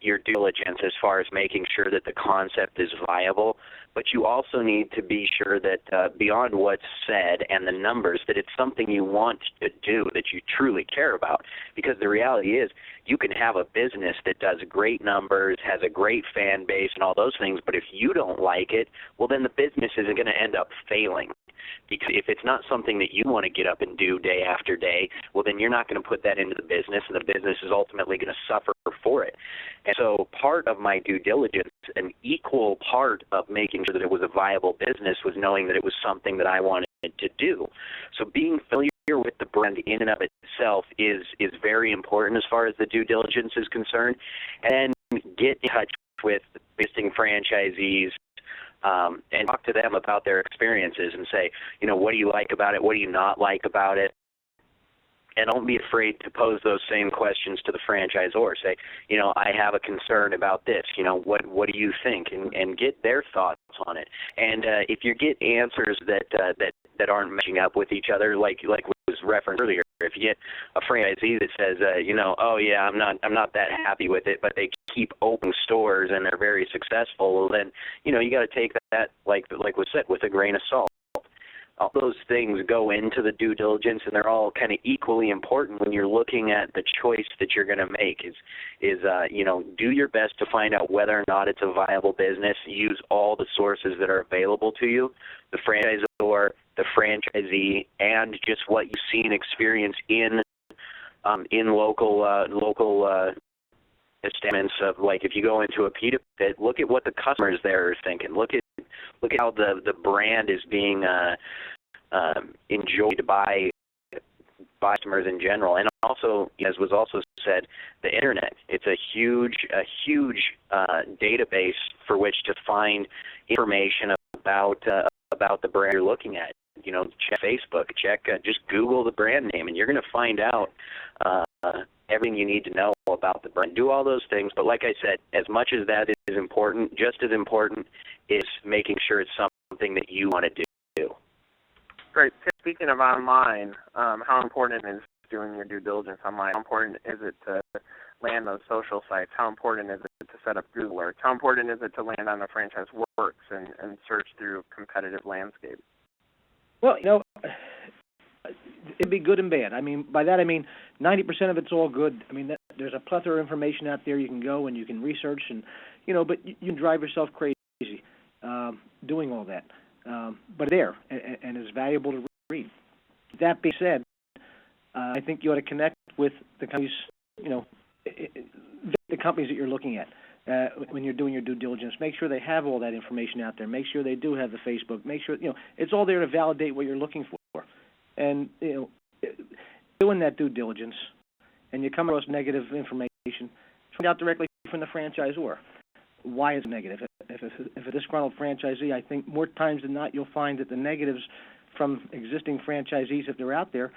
your due diligence as far as making sure that the concept is viable, but you also need to be sure that beyond what's said and the numbers, that it's something you want to do, that you truly care about. Because the reality is, you can have a business that does great numbers, has a great fan base and all those things, but if you don't like it, well, then the business isn't going to end up failing. Because if it's not something that you want to get up and do day after day, well, then you're not going to put that into the business, and the business is ultimately going to suffer for it. And so part of my due diligence, an equal part of making sure that it was a viable business, was knowing that it was something that I wanted to do. So being familiar with the brand in and of itself is very important as far as the due diligence is concerned. And then get in touch with existing franchisees, and talk to them about their experiences and say, what do you like about it? What do you not like about it? And don't be afraid to pose those same questions to the franchisor. Say, I have a concern about this. What do you think? And get their thoughts on it. And if you get answers that aren't matching up with each other, like was referenced earlier, If you get a franchisee that says, oh yeah, I'm not that happy with it, but they keep opening stores and they're very successful, well, then you got to take that like was said, with a grain of salt. All those things go into the due diligence, and they're all kind of equally important when you're looking at the choice that you're going to make. Is do your best to find out whether or not it's a viable business. Use all the sources that are available to you, the franchisor, the franchisee, and just what you've seen, experience in local establishments. Of like, if you go into a pita pit, look at what the customers there are thinking. Look at how the brand is being enjoyed by customers in general, and also, as was also said, the internet. It's a huge database for which to find information about the brand you're looking at. Check Facebook, just Google the brand name, and you're going to find out everything you need to know about the brand. Do all those things, but like I said, as much as that is important, just as important is making sure it's something that you want to do. Great. Speaking of online, how important is doing your due diligence online? How important is it to land those social sites? How important is it to set up Google Alerts? How important is it to land on the Franchise Works and search through competitive landscape? Well, it'd be good and bad. By that I mean 90% of it's all good. There's a plethora of information out there. You can go and you can research, and but you can drive yourself crazy doing all that. But there, and it's valuable to read. That being said, I think you ought to connect with the companies, the companies that you're looking at when you're doing your due diligence. Make sure they have all that information out there. Make sure they do have the Facebook. Make sure it's all there to validate what you're looking for. And doing that due diligence, and you come across negative information, find out directly from the franchisor. Why is it negative? If a disgruntled franchisee, I think more times than not you'll find that the negatives from existing franchisees, if they're out there,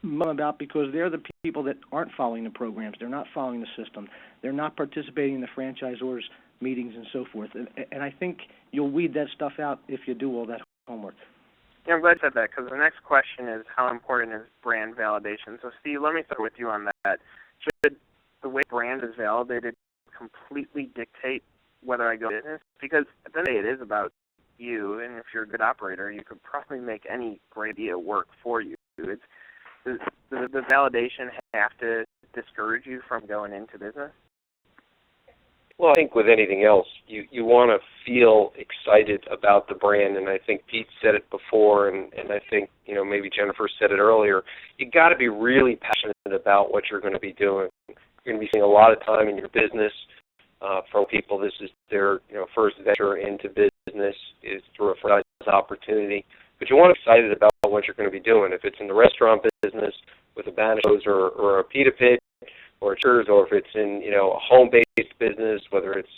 come about because they're the people that aren't following the programs. They're not following the system. They're not participating in the franchisors' meetings and so forth. And I think you'll weed that stuff out if you do all that homework. Yeah, I'm glad you said that, because the next question is how important is brand validation? So, Steve, let me start with you on that. Should the way brand is validated completely dictate whether I go business? Because at the end of the day, it is about you, and if you're a good operator, you could probably make any great idea work for you. Does the validation have to discourage you from going into business? Well, I think with anything else, you want to feel excited about the brand, and I think Pete said it before, and I think maybe Jennifer said it earlier. You got to be really passionate about what you're going to be doing. You're going to be spending a lot of time in your business. For people, this is their first venture into business is through a franchise opportunity. But you want to be excited about what you're going to be doing. If it's in the restaurant business with a Banishos or a pita pit or church, or if it's in a home-based business, whether it's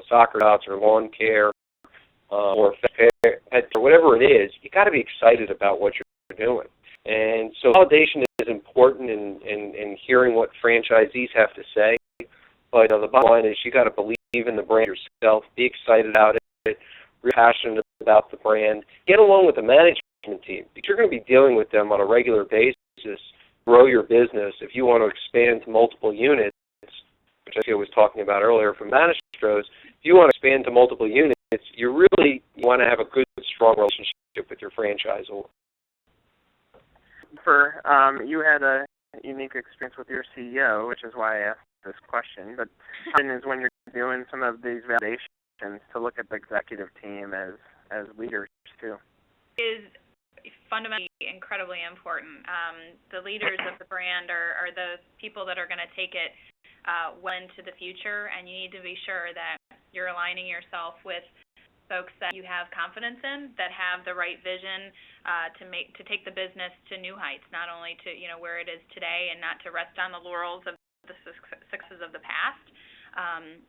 soccer shops or lawn care or pet or whatever it is, you got to be excited about what you're doing. And so validation is important in hearing what franchisees have to say. But the bottom line is you got to believe in the brand yourself, be excited about it, be passionate about the brand, get along with the management team, because you're going to be dealing with them on a regular basis, grow your business. If you want to expand to multiple units, which I was talking about earlier from Banistros, if you want to expand to multiple units, you really want to have a good, strong relationship with your franchisor. You had a unique experience with your CEO, which is why I asked this question, but is when you're doing some of these validations to look at the executive team as leaders too. Is fundamentally incredibly important. The leaders of the brand are the people that are going to take it well into the future, and you need to be sure that you're aligning yourself with folks that you have confidence in, that have the right vision to take the business to new heights, not only to where it is today, and not to rest on the laurels of the successes of the past.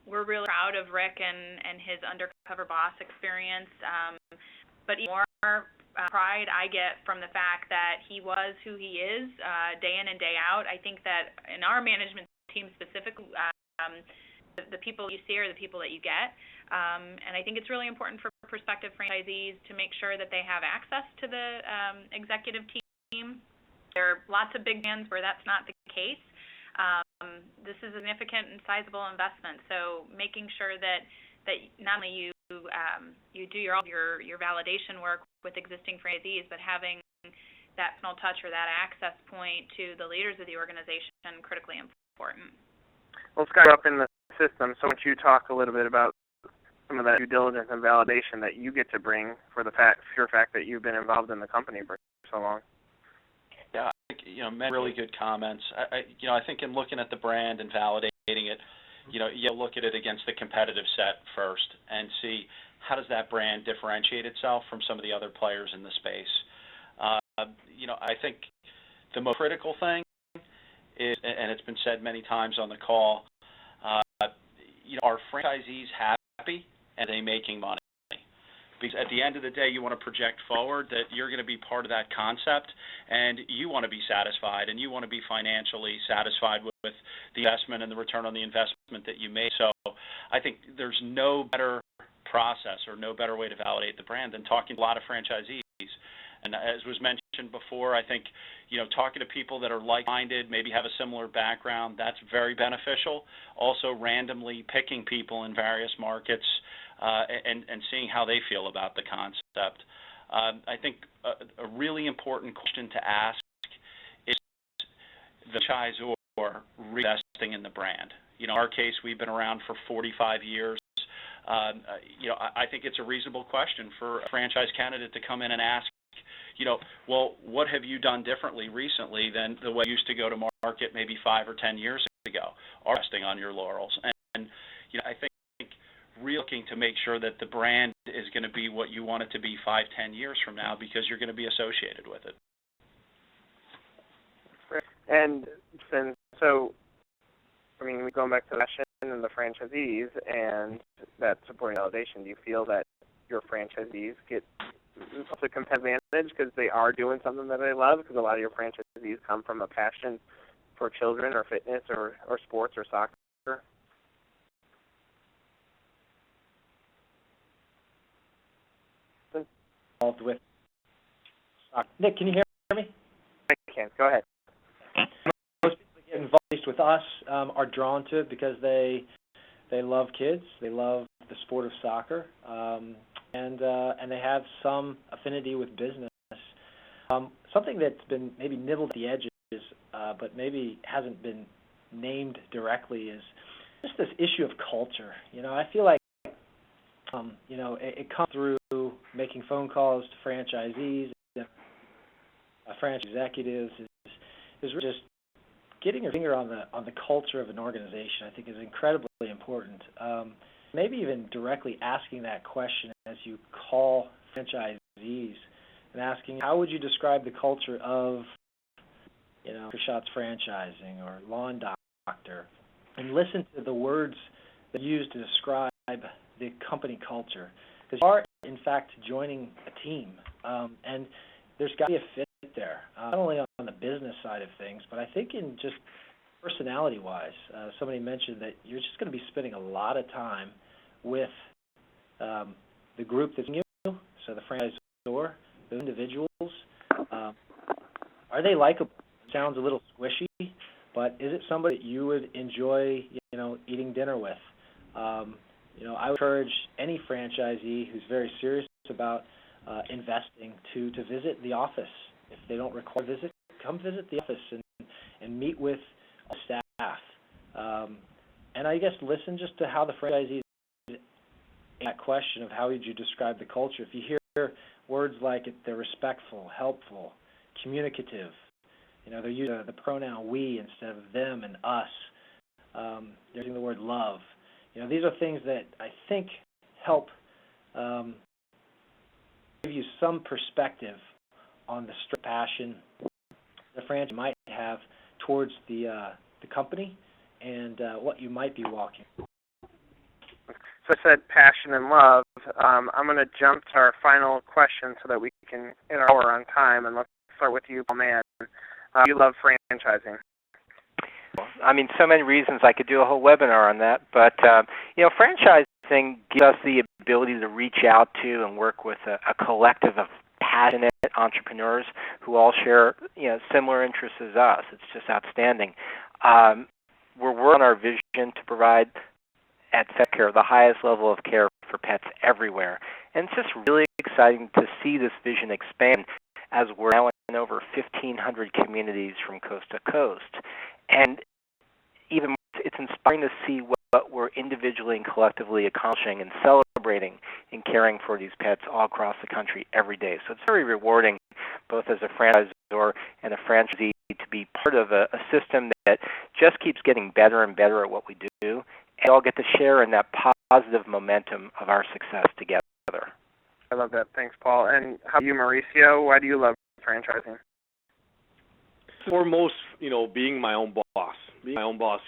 We're really proud of Rick and his undercover boss experience, but even more pride I get from the fact that he was who he is day in and day out. I think that in our management team specifically, the people you see are the people that you get, and I think it's really important for prospective franchisees to make sure that they have access to the executive team, There are lots of big brands where that's not the case. This is a significant and sizable investment, so making sure that not only you do all your validation work with existing franchisees, but having that personal touch or that access point to the leaders of the organization critically important. Well, Scott, you're up in the system, so why don't you talk a little bit about some of that due diligence and validation that you get to bring for the pure fact that you've been involved in the company for so long? Yeah, I think, many really good comments. I think in looking at the brand and validating it, you look at it against the competitive set first and see how does that brand differentiate itself from some of the other players in the space. I think the most critical thing is, and it's been said many times on the call, are franchisees happy and are they making money? Because at the end of the day, you want to project forward that you're going to be part of that concept, and you want to be satisfied, and you want to be financially satisfied with the investment and the return on the investment that you made. So I think there's no better process or no better way to validate the brand than talking to a lot of franchisees. And as was mentioned before, I think, talking to people that are like-minded, maybe have a similar background, that's very beneficial. Also, randomly picking people in various markets and seeing how they feel about the concept. I think a really important question to ask is the franchisor reinvesting in the brand. In our case, we've been around for 45 years. I think it's a reasonable question for a franchise candidate to come in and ask, well, what have you done differently recently than the way you used to go to market maybe 5 or 10 years ago? Are resting on your laurels? And I think really looking to make sure that the brand is going to be what you want it to be 5, 10 years from now because you're going to be associated with it. And so, going back to the question and the franchisees and that supporting validation, do you feel that your franchisees get a competitive advantage because they are doing something that they love? Because a lot of your franchisees come from a passion for children or fitness or sports or soccer. With Nick, can you hear me? I can. Go ahead. Most people that get involved with us are drawn to it because they love kids, they love the sport of soccer, and they have some affinity with business. Something that's been maybe nibbled at the edges, but maybe hasn't been named directly, is just this issue of culture. I feel like it comes through making phone calls to franchisees, franchise executives, is really just getting your finger on the culture of an organization. I think is incredibly important. Maybe even directly asking that question as you call franchisees and asking, how would you describe the culture of, Shots Franchising or Lawn Doctor, and listen to the words that you use to describe the company culture. Because you are, in fact, joining a team, and there's got to be a fit there, not only on the business side of things, but I think in just personality-wise. Somebody mentioned that you're just going to be spending a lot of time with the group that's you, so the franchisor, the individuals. Are they likable? It sounds a little squishy, but is it somebody that you would enjoy, eating dinner with? I would encourage any franchisee who's very serious about investing to visit the office. If they don't require a visit, come visit the office and meet with staff. And I guess listen just to how the franchisees that question of how would you describe the culture. If you hear words like they're respectful, helpful, communicative, they're using the pronoun we instead of them and us. They're using the word love. These are things that I think help give you some perspective on the strict passion the franchise might have towards the company and what you might be walking. So I said passion and love. I'm going to jump to our final question so that we can hit our hour on time, and let's start with you, Paul Mann. You love franchising. So many reasons I could do a whole webinar on that, but franchising gives us the ability to reach out to and work with a collective of passionate, entrepreneurs who all share similar interests as us. It's just outstanding. We're working on our vision to provide at FetCare the highest level of care for pets everywhere. And it's just really exciting to see this vision expand as we're now in over 1,500 communities from coast to coast. And even more, it's inspiring to see what we're individually and collectively accomplishing and celebrating in caring for these pets all across the country every day. So it's very rewarding, both as a franchisor and a franchisee, to be part of a system that just keeps getting better and better at what we do, and all get to share in that positive momentum of our success together. I love that. Thanks, Paul. And how about you, Mauricio? Why do you love franchising? Foremost, being my own boss. Being my own boss,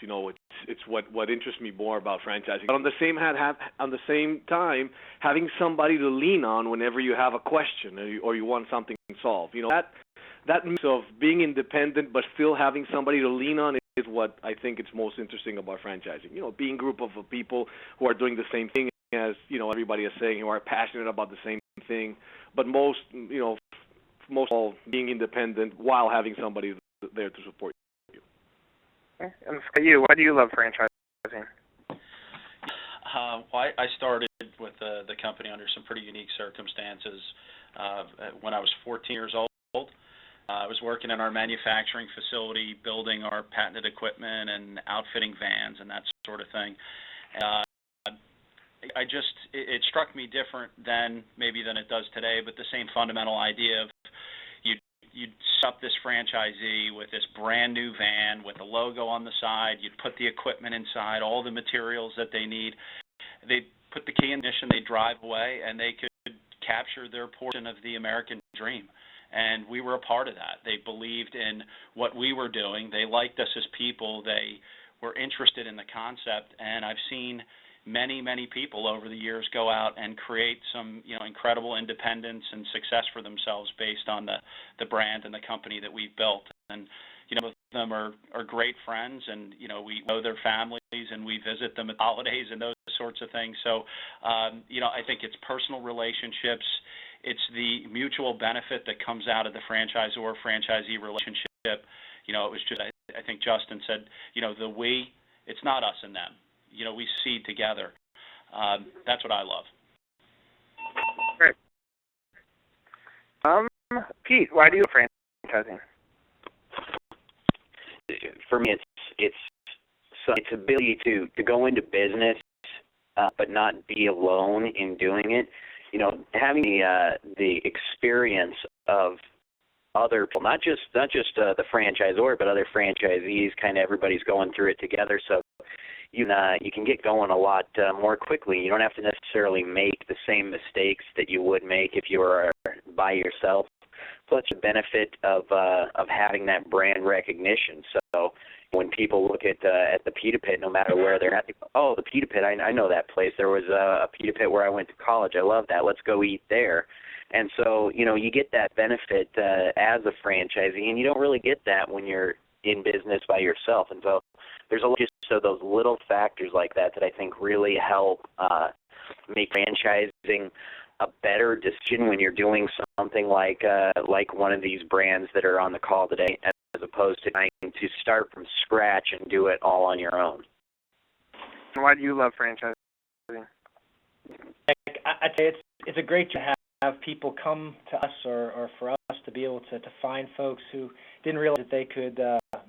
it's what interests me more about franchising. But on the same time, having somebody to lean on whenever you have a question or you want something solved. That mix of being independent but still having somebody to lean on is what I think is most interesting about franchising. Being a group of people who are doing the same thing as, everybody is saying, who are passionate about the same thing, but most of all, being independent while having somebody there to support you. Okay. And for you, why do you love franchising? Well, I started with the company under some pretty unique circumstances. When I was 14 years old, I was working in our manufacturing facility, building our patented equipment and outfitting vans and that sort of thing. It struck me different than it does today, but the same fundamental idea of you'd set up this franchisee with this brand new van with a logo on the side, you'd put the equipment inside, all the materials that they need, they'd put the key in ignition, they'd drive away, and they could capture their portion of the American dream. And we were a part of that. They believed in what we were doing. They liked us as people. They were interested in the concept. And I've seen many, many people over the years go out and create some, incredible independence and success for themselves based on the brand and the company that we've built. And, both of them are great friends, and, we know their families, and we visit them at holidays and those sorts of things. So, I think it's personal relationships. It's the mutual benefit that comes out of the franchisor-franchisee relationship. It was just, I think Justin said, the we, it's not us and them. We succeed together. That's what I love. Great. Pete, why do you love franchising? For me, it's ability to go into business, but not be alone in doing it. Having the experience of other people, not just the franchisor, but other franchisees. Kind of everybody's going through it together, so you can get going a lot more quickly. You don't have to necessarily make the same mistakes that you would make if you were by yourself. Plus, the benefit of having that brand recognition. So when people look at the Pita Pit, no matter where they're at, they go, oh, the Pita Pit, I know that place. There was a Pita Pit where I went to college. I love that. Let's go eat there. And so, you get that benefit as a franchisee, and you don't really get that when you're in business by yourself. And so there's a lot of those little factors like that I think really help make franchising a better decision when you're doing something like one of these brands that are on the call today, as opposed to trying to start from scratch and do it all on your own. Why do you love franchising? I'd say it's a great to have people come to us or for us to be able to find folks who didn't realize that they could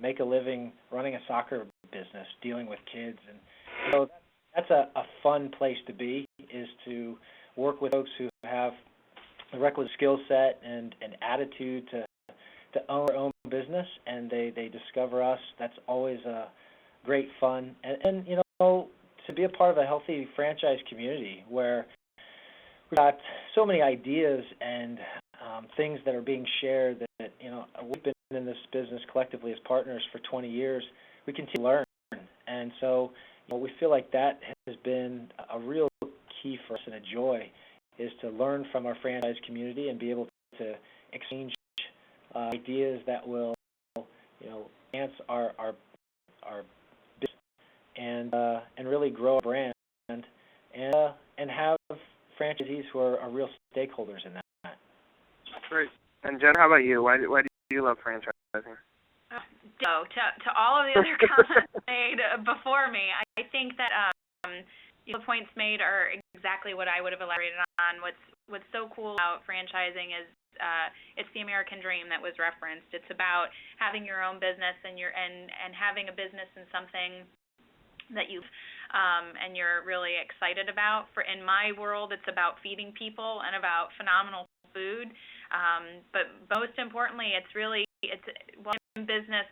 make a living running a soccer business, dealing with kids. And so that's a fun place to be, is to work with folks who have the requisite skill set and attitude to own their own business, and they discover us. That's always great fun. And to be a part of a healthy franchise community where we've got so many ideas and things that are being shared that we've been in this business collectively as partners for 20 years. We continue to learn, and so we feel like that has been a real key for us and a joy, is to learn from our franchise community and be able to exchange ideas that will enhance our business and really grow our brand and have franchisees who are real stakeholders in that. Great. And Jen, how about you? Why do you love franchising? So to all of the other comments made before me, I think that the points made are exactly what I would have elaborated on. What's so cool about franchising is it's the American dream that was referenced. It's about having your own business and having a business in something that and you're really excited about. In my world, it's about feeding people and about phenomenal food. But most importantly, it's in business.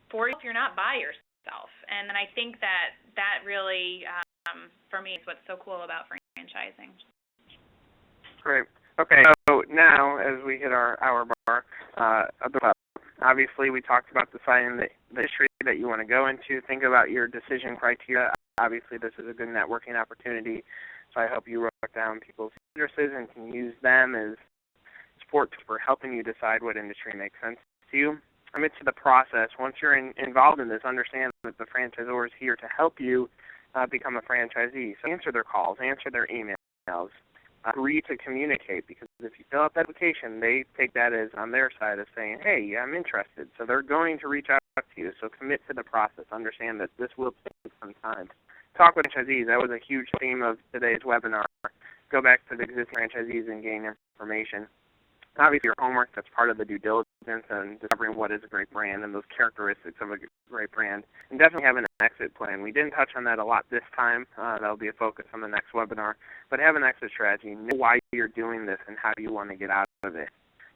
For yourself, you're not by yourself, and I think that really, for me, is what's so cool about franchising. Great. Okay, so now as we hit our hour mark of the club, obviously we talked about deciding the industry that you want to go into. Think about your decision criteria. Obviously, this is a good networking opportunity, so I hope you wrote down people's addresses and can use them as support for helping you decide what industry makes sense to you. Commit to the process. Once you're involved in this, understand that the franchisor is here to help you become a franchisee. So answer their calls, answer their emails, agree to communicate, because if you fill out the application, they take that as on their side of saying, hey, I'm interested. So they're going to reach out to you. So commit to the process. Understand that this will take some time. Talk with franchisees. That was a huge theme of today's webinar. Go back to the existing franchisees and gain information. Obviously, your homework, that's part of the due diligence and discovering what is a great brand and those characteristics of a great brand. And definitely have an exit plan. We didn't touch on that a lot this time. That'll be a focus on the next webinar. But have an exit strategy. Know why you're doing this and how you want to get out of it.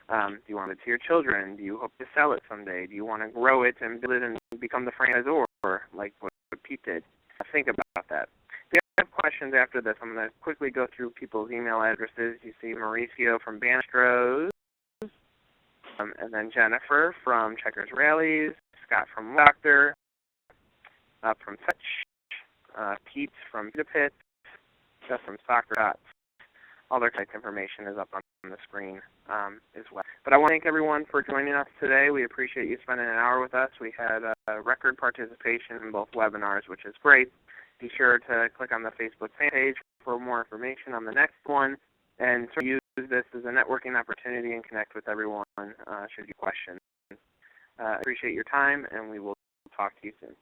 Do you want it to your children? Do you hope to sell it someday? Do you want to grow it and build it and become the franchisor, like what Pete did? Think about that. If you have questions after this, I'm going to quickly go through people's email addresses. You see Mauricio from Banistros, and then Jennifer from Checkers Rallies, Scott from Doctor, from Touch, Pete from Pita Pit, Jeff from Soccer Dots. All their contact information is up on the screen as well. But I want to thank everyone for joining us today. We appreciate you spending an hour with us. We had record participation in both webinars, which is great. Be sure to click on the Facebook fan page for more information on the next one, and so use this as a networking opportunity and connect with everyone should you question. Appreciate your time, and we will talk to you soon.